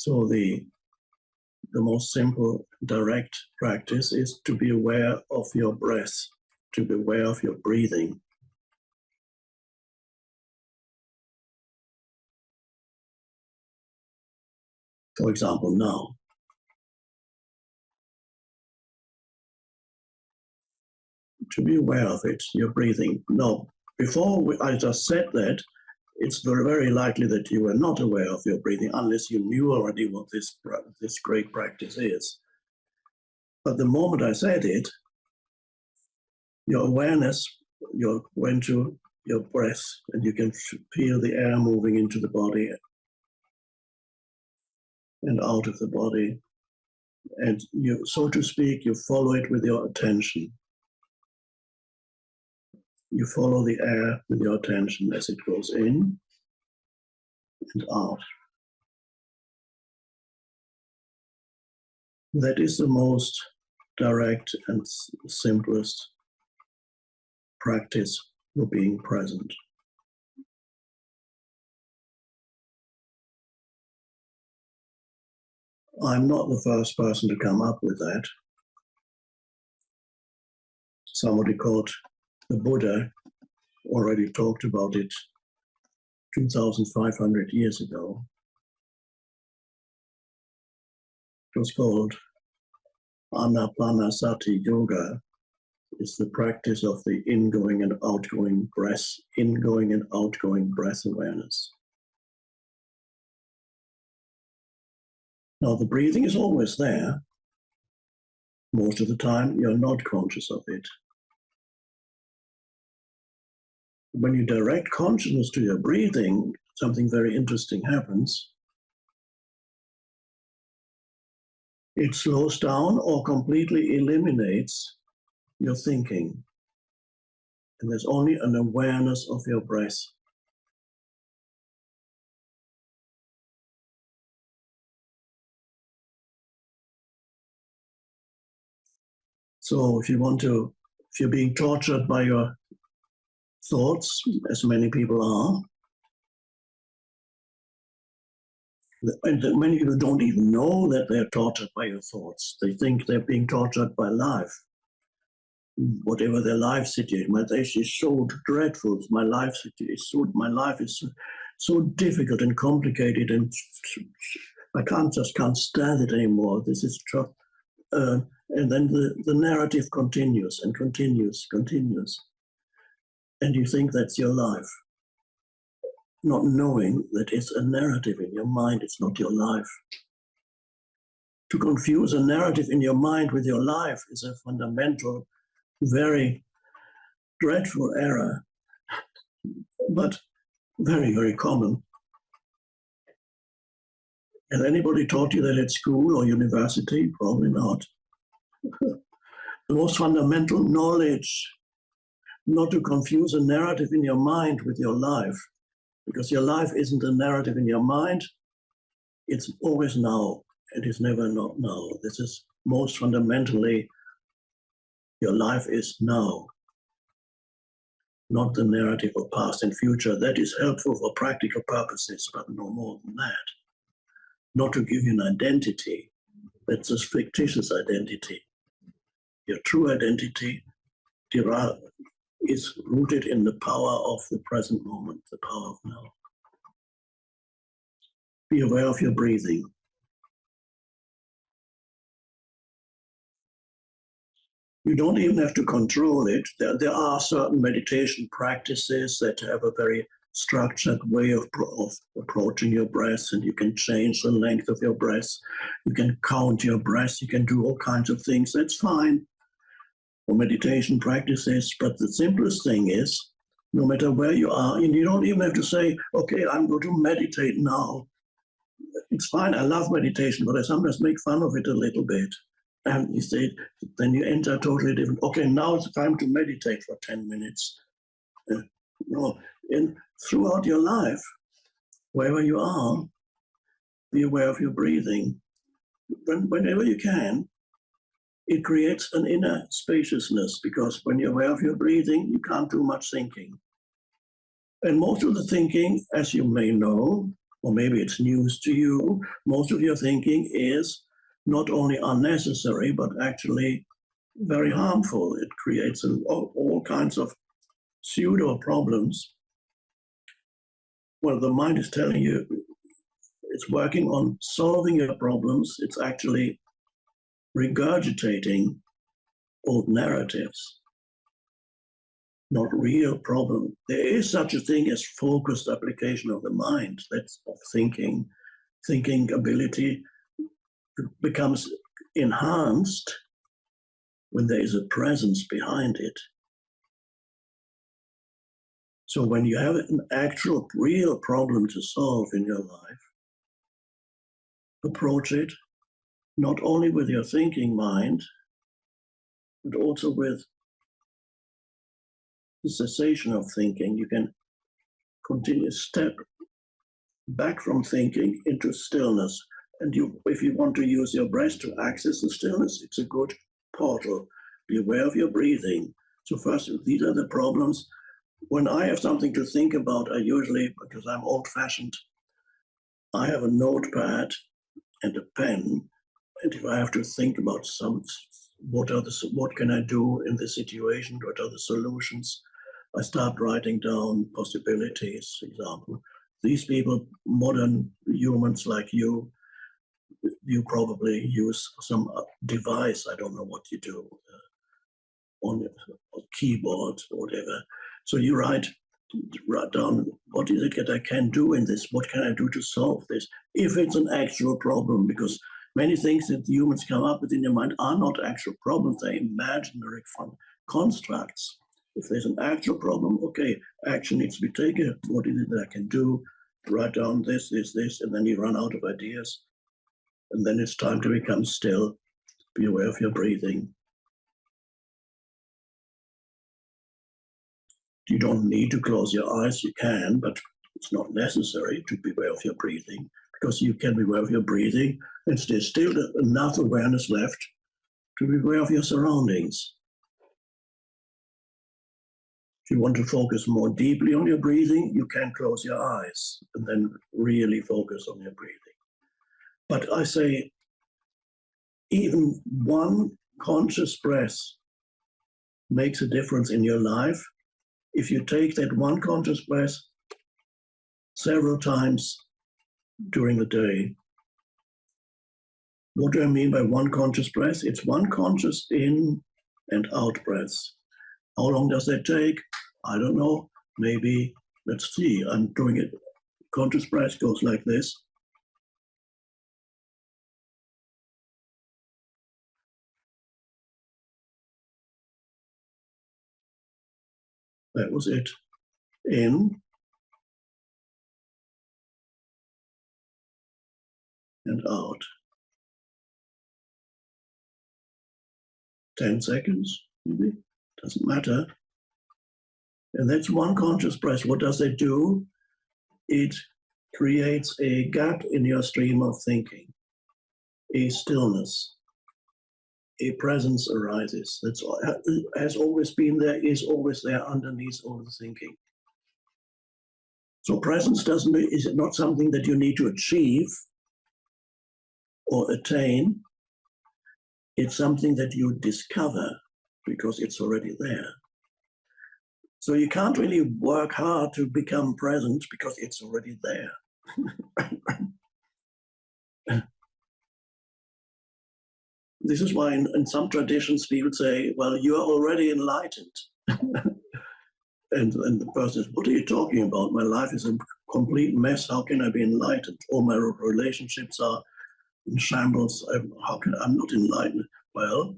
So the most simple, direct practice is to be aware of your breath, to be aware of your breathing. For example, now. To be aware of it, your breathing. No, I just said that, it's very, very likely that you were not aware of your breathing unless you knew already what this great practice is. But the moment I said it, your awareness, went to your breath, and you can feel the air moving into the body and out of the body. And you, so to speak, you follow it with your attention. You follow the air with your attention as it goes in and out. That is the most direct and simplest practice for being present. I'm not the first person to come up with that. Somebody called the Buddha already talked about it 2,500 years ago. It was called Anapanasati Yoga. It's the practice of the ingoing and outgoing breath, ingoing and outgoing breath awareness. Now, the breathing is always there. Most of the time, you're not conscious of it. When you direct consciousness to your breathing, something very interesting happens. It slows down or completely eliminates your thinking. And there's only an awareness of your breath. So if you're being tortured by your thoughts, as many people are, and many people don't even know that they're tortured by your thoughts. They think they're being tortured by life. Whatever their life situation, my life is so dreadful. My life is so difficult and complicated, and I can't stand it anymore. This is and then the narrative continues and continues. And you think that's your life, not knowing that it's a narrative in your mind, it's not your life. To confuse a narrative in your mind with your life is a fundamental, very dreadful error, but very, very common. Has anybody taught you that at school or university? Probably not. The most fundamental knowledge, not to confuse a narrative in your mind with your life, because your life isn't a narrative in your mind. It's always now. It is never not now. This is most fundamentally, your life is now, not the narrative of past and future. That is helpful for practical purposes, but no more than that. Not to give you an identity. That's a fictitious identity. Your true identity is rooted in the power of the present moment, the power of now. Be aware of your breathing. You don't even have to control it. There are certain meditation practices that have a very structured way of approaching your breath, and you can change the length of your breath. You can count your breath. You can do all kinds of things. That's fine for meditation practices, but the simplest thing is, no matter where you are, and you don't even have to say, okay, I'm going to meditate now. It's fine, I love meditation, but I sometimes make fun of it a little bit. And you say, then you enter totally different, okay, now it's time to meditate for 10 minutes. And throughout your life, wherever you are, be aware of your breathing. Whenever you can, it creates an inner spaciousness, because when you're aware of your breathing, you can't do much thinking. And most of the thinking, as you may know, or maybe it's news to you. Most of your thinking is not only unnecessary, but actually very harmful. It creates all kinds of pseudo problems. Well, the mind is telling you it's working on solving your problems. It's actually regurgitating old narratives, not real problem. There is such a thing as focused application of the mind. That's of thinking. Thinking ability becomes enhanced when there is a presence behind it. So when you have an actual, real problem to solve in your life, approach it not only with your thinking mind, but also with the cessation of thinking. You can continue step back from thinking into stillness. And if you want to use your breath to access the stillness, it's a good portal. Be aware of your breathing. So first, these are the problems. When I have something to think about, I usually, because I'm old-fashioned, I have a notepad and a pen. And if I have to think about what can I do in this situation? What are the solutions? I start writing down possibilities. For example, these people, modern humans like you probably use some device. I don't know what you do on a keyboard or whatever. So you write down, what is it that I can do in this? What can I do to solve this? If it's an actual problem, because many things that humans come up with in their mind are not actual problems, they're imaginary constructs. If there's an actual problem, okay, action needs to be taken. What is it that I can do? Write down this, and then you run out of ideas. And then it's time to become still. Be aware of your breathing. You don't need to close your eyes, you can, but it's not necessary to be aware of your breathing, because you can be aware of your breathing and there's still enough awareness left to be aware of your surroundings. If you want to focus more deeply on your breathing, you can close your eyes and then really focus on your breathing. But I say, even one conscious breath makes a difference in your life. If you take that one conscious breath several times during the day. What do I mean by one conscious breath? It's one conscious in and out breath. How long does that take? I don't know. Maybe, let's see, I'm doing it. Conscious breath goes like this. That was it. In and out. 10 seconds, maybe. Doesn't matter. And that's one conscious breath. What does it do? It creates a gap in your stream of thinking, a stillness, a presence arises. That's all, has always been there, is always there underneath all the thinking. So presence is it not something that you need to achieve or attain. It's something that you discover because it's already there. So you can't really work hard to become present because it's already there. This is why in some traditions people say, well, you are already enlightened. and the person says, what are you talking about? My life is a complete mess. How can I be enlightened? All my relationships are in shambles. I'm not enlightened. Well,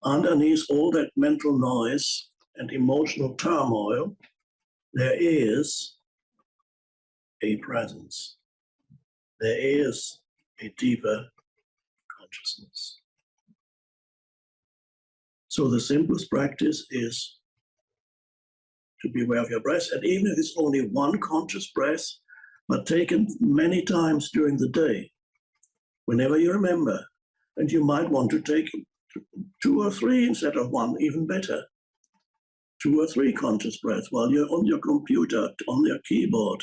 underneath all that mental noise and emotional turmoil, there is a presence. There is a deeper consciousness. So the simplest practice is to be aware of your breath. And even if it's only one conscious breath, but taken many times during the day, whenever you remember, and you might want to take 2 or 3 instead of 1, even better, 2 or 3 conscious breaths while you're on your computer, on your keyboard.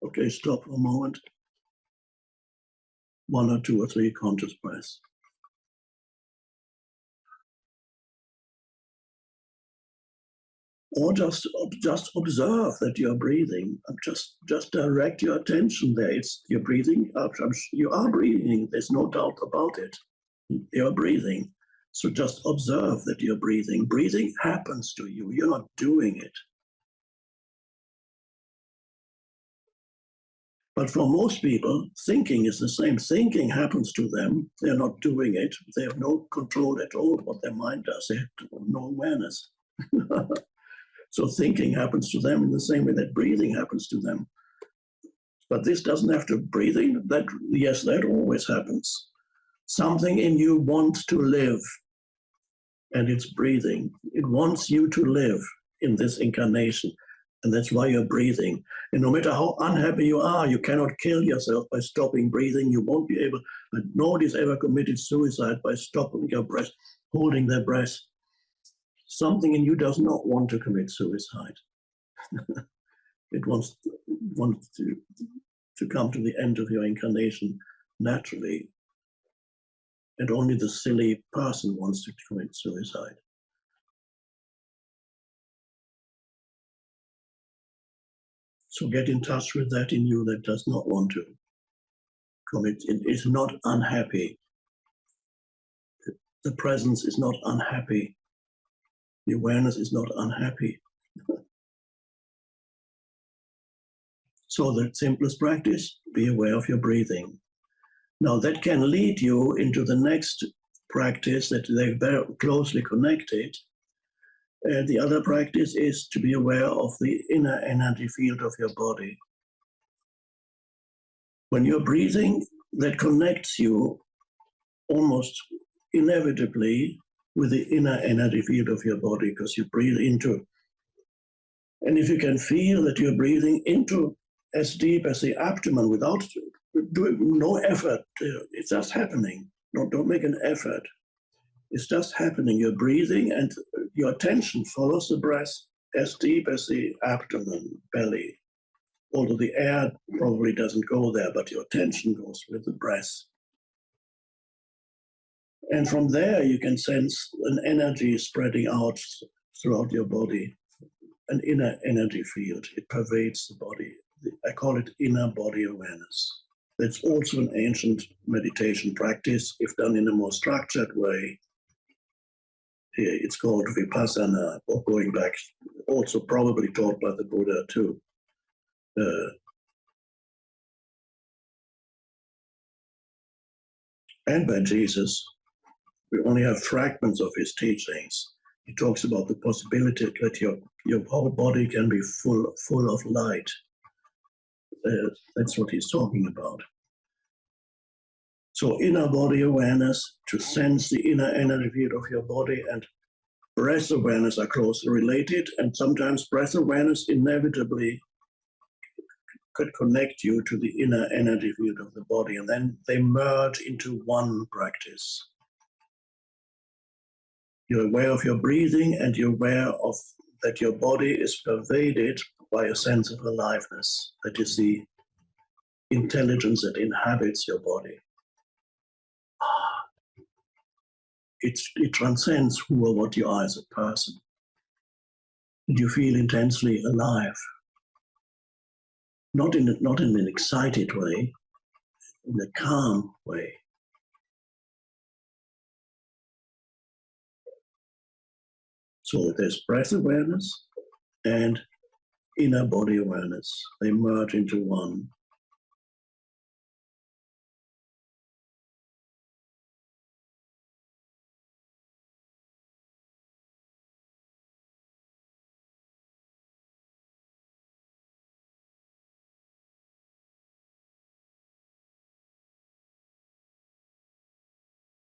Okay, stop for a moment. 1 or 2 or 3 conscious breaths. Or just observe that you're breathing. Just direct your attention there. You're breathing. You are breathing. There's no doubt about it. You're breathing. So just observe that you're breathing. Breathing happens to you. You're not doing it. But for most people, thinking is the same. Thinking happens to them. They're not doing it. They have no control at all what their mind does. They have no awareness. So thinking happens to them in the same way that breathing happens to them. But this doesn't have to breathing. Yes, that always happens. Something in you wants to live, and it's breathing. It wants you to live in this incarnation, and that's why you're breathing. And no matter how unhappy you are, you cannot kill yourself by stopping breathing. You won't be able. Nobody's ever committed suicide by stopping your breath, holding their breath. Something in you does not want to commit suicide. It wants to come to the end of your incarnation naturally. And only the silly person wants to commit suicide. So get in touch with that in you that does not want to commit. It is not unhappy. The presence is not unhappy. The awareness is not unhappy. So the simplest practice, be aware of your breathing. Now that can lead you into the next practice that they're very closely connected. The other practice is to be aware of the inner energy field of your body. When you're breathing, that connects you almost inevitably with the inner energy field of your body, because you breathe into. And if you can feel that you're breathing into as deep as the abdomen without doing no effort, it's just happening. Don't make an effort. It's just happening. You're breathing and your attention follows the breath as deep as the abdomen, belly. Although the air probably doesn't go there, but your attention goes with the breath. And from there, you can sense an energy spreading out throughout your body, an inner energy field. It pervades the body. I call it inner body awareness. That's also an ancient meditation practice, if done in a more structured way. It's called vipassana, or going back, also probably taught by the Buddha too. And by Jesus. We only have fragments of his teachings. He talks about the possibility that your whole body can be full of light. That's what he's talking about. So inner body awareness, to sense the inner energy field of your body, and breath awareness are closely related, and sometimes breath awareness inevitably could connect you to the inner energy field of the body, and then they merge into one practice. You're aware of your breathing, and you're aware of that your body is pervaded by a sense of aliveness. That is the intelligence that inhabits your body. It transcends who or what you are as a person. And you feel intensely alive. Not in an excited way, in a calm way. So there's breath awareness and inner body awareness. They merge into one.